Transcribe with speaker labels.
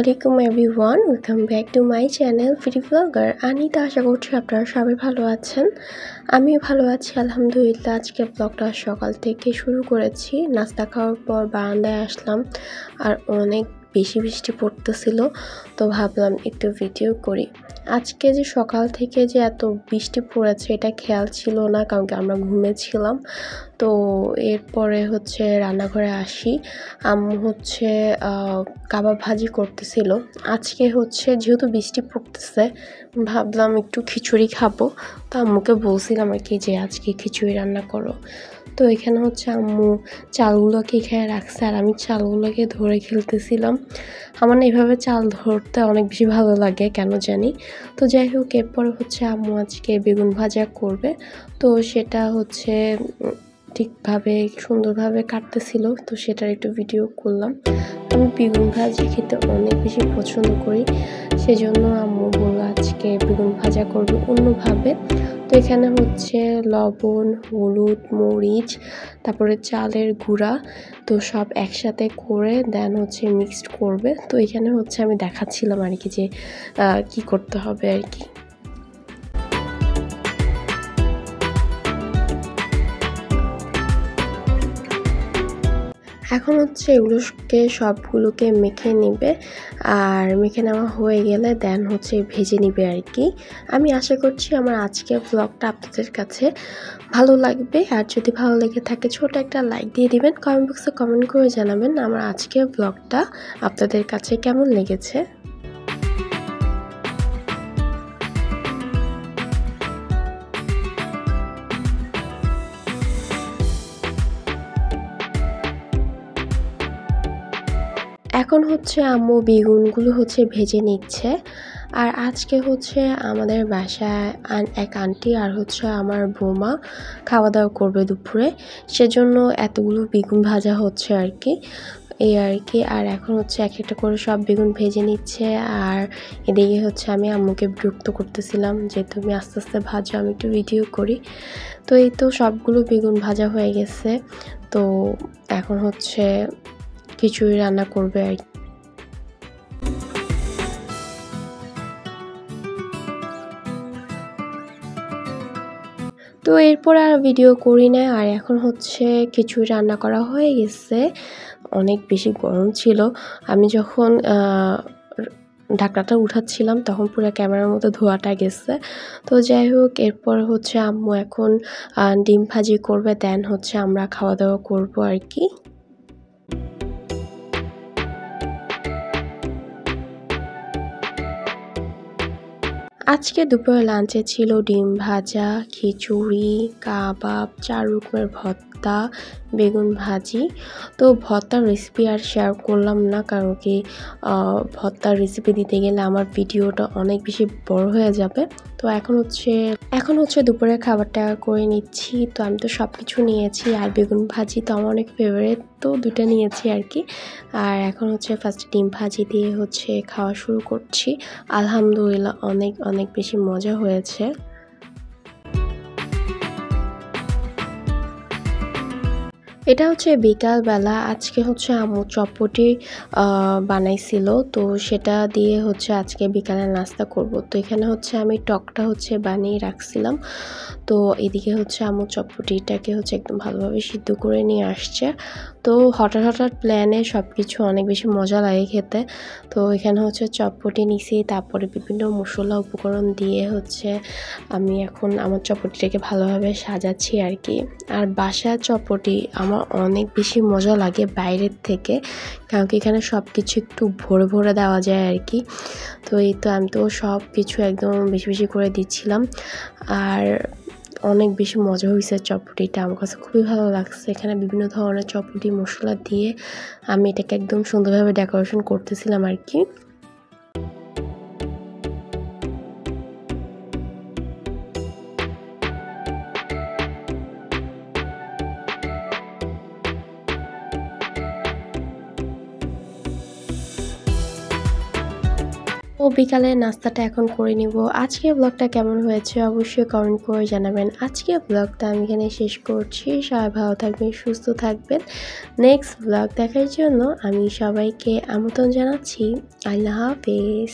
Speaker 1: আসসালামু everyone, welcome back to my channel free blogger Anita. আশা করছি আপনারা সবাই ভালো আছেন। আমিও ভালো আছি আলহামদুলিল্লাহ। আজকে ব্লগটা সকাল থেকে শুরু করেছি। নাস্তা খাওয়ার পর বারান্দায় আসলাম, আর অনেক বেশি বৃষ্টি পড়তেছিল, তো ভাবলাম একটু ভিডিও করি। আজকে যে সকাল থেকে যে এত বৃষ্টি পড়েছে এটা খেয়াল ছিল না, কারণ কি আমরা ঘুমিয়েছিলাম। তো এরপরে রান্নাঘরে আসি, আম্মু কাবাব ভাজি করতেছিল। আজকে যেহেতু বৃষ্টি পড়তেছে, ভাবলাম একটু খিচুড়ি খাবো। তো আম্মুকে বলছিলাম আর কি যে আজকে খিচুড়ি রান্না করো। তো এখানে আম্মু চালগুলোকে এখানে রাখছে, আর আমি চালগুলোকে ধরে খেলতেছিলাম। আমার না এইভাবে চাল ধরতে অনেক বেশি ভালো লাগে, কেন জানি। তো যাই হোক, এরপরে আম্মু আজকে বেগুন ভাজা করবে। তো সেটা ঠিকভাবে সুন্দরভাবে কাটতেছিল, তো সেটার একটু ভিডিও করলাম। আমি বেগুন ভাজি খেতে অনেক বেশি পছন্দ করি, সেজন্য আম্মু বললো আজকে বেগুন ভাজা করবে অন্যভাবে। তো এখানে লবণ, হলুদ, মরিচ, তারপরে চালের গুঁড়া, তো সব একসাথে করে দেন মিক্সড করবে। তো এখানে আমি দেখাচ্ছিলাম আর কি যে কি করতে হবে আর কি। এখন এগুলোকে সবগুলোকে মেখে নিবে, আর মেখে নেওয়া হয়ে গেলে দেন ভেজে নিবে আর কি। আমি আশা করছি আমার আজকের ব্লগটা আপনাদের কাছে ভালো লাগবে, আর যদি ভালো লেগে থাকে ছোট একটা লাইক দিয়ে দিবেন। কমেন্ট বক্সে কমেন্ট করে জানাবেন আমার আজকের ব্লগটা আপনাদের কাছে কেমন লেগেছে। এখন আম্মু বেগুনগুলো ভেজে নিচ্ছে। আর আজকে আমাদের বাসায় এক আন্টি আর আমার বৌমা খাওয়া দাওয়া করবে দুপুরে, সেজন্য এতগুলো বেগুন ভাজা হচ্ছে আর কি, এই আর কি। আর এখন এক একটা করে সব বেগুন ভেজে নিচ্ছে, আর এদিকে আমি আম্মুকে বিরক্ত করতেছিলাম যে তুমি আস্তে আস্তে ভাজো, আমি একটু ভিডিও করি। তো এই তো সবগুলো বেগুন ভাজা হয়ে গেছে। তো এখন খিচুড়ি রান্না করবে আর কি। তো এরপর আর ভিডিও করি না। আর এখন খিচুড়ি রান্না করা হয়ে গেছে। অনেক বেশি গরম ছিল, আমি যখন ঢাকনাটা উঠাচ্ছিলাম তখন পুরো ক্যামেরার মধ্যে ধোঁয়াটা গেছে। তো যাই হোক, এরপর আম্মু এখন ডিম ভাজি করবে, দেন আমরা খাওয়া দাওয়া করবো আর কি। আজকে দুপুরে লাঞ্চে ছিল ডিম ভাজা, খিচুড়ি, কাবাব, 4 রকমের ভর্তা, বেগুন ভাজি। তো ভর্তার রেসিপি আর শেয়ার করলাম না, কারণ কি ভর্তার রেসিপি দিতে গেলে আমার ভিডিওটা অনেক বেশি বড় হয়ে যাবে। তো এখন দুপুরের খাবারটা করে নিচ্ছি। তো আমি তো সব কিছু নিয়েছি, আর বেগুন ভাজি তো আমার অনেক ফেভারিট, তো দুটো নিয়েছি আর কি। আর এখন ফার্স্ট ডিম ভাজি দিয়ে খাওয়া শুরু করছি। আলহামদুলিল্লাহ অনেক অনেক বেশি মজা হয়েছে। এটা বিকালবেলা। আজকে আম্মু চটপটি বানাইছিল, তো সেটা দিয়ে আজকে বিকালে নাস্তা করব। তো এখানে আমি টকটা বানিয়ে রাখছিলাম। তো এদিকে আম্মু চটপটিটাকে একদম ভালোভাবে সিদ্ধ করে নিয়ে আসছে। তো হঠাৎ হঠাৎ প্ল্যানে সব কিছু অনেক বেশি মজা লাগে খেতে। তো এখানে চটপটি নিছি, তারপরে বিভিন্ন মশলা উপকরণ দিয়ে আমি এখন আমার চটপটিটাকে ভালোভাবে সাজাচ্ছি আর কি। আর বাসার চটপটি আমার অনেক বেশি মজা লাগে বাইরের থেকে, কারণ কি এখানে সব কিছু একটু ভরে ভরে দেওয়া যায় আর কি। তো এই তো আমি তো সব কিছু একদম বেশি বেশি করে দিচ্ছিলাম, আর অনেক বেশি মজা হয়েছে চটপটিটা। আমার কাছে খুবই ভালো লাগছে। এখানে বিভিন্ন ধরনের চটপটি মশলা দিয়ে আমি এটাকে একদম সুন্দরভাবে ডেকোরেশন করতেছিলাম আর কি। ও বিকালে নাস্তাটা এখন করে নিব। আজকে ব্লগটা কেমন হয়েছে অবশ্যই কমেন্ট করে জানাবেন। আজকে ব্লগটা আমি এখানে শেষ করছি। সবাই ভালো থাকবেন, সুস্থ থাকবেন। নেক্সট ব্লগ দেখার জন্য আমি সবাইকে আমন্ত্রণ জানাচ্ছি। আল্লাহ হাফেজ।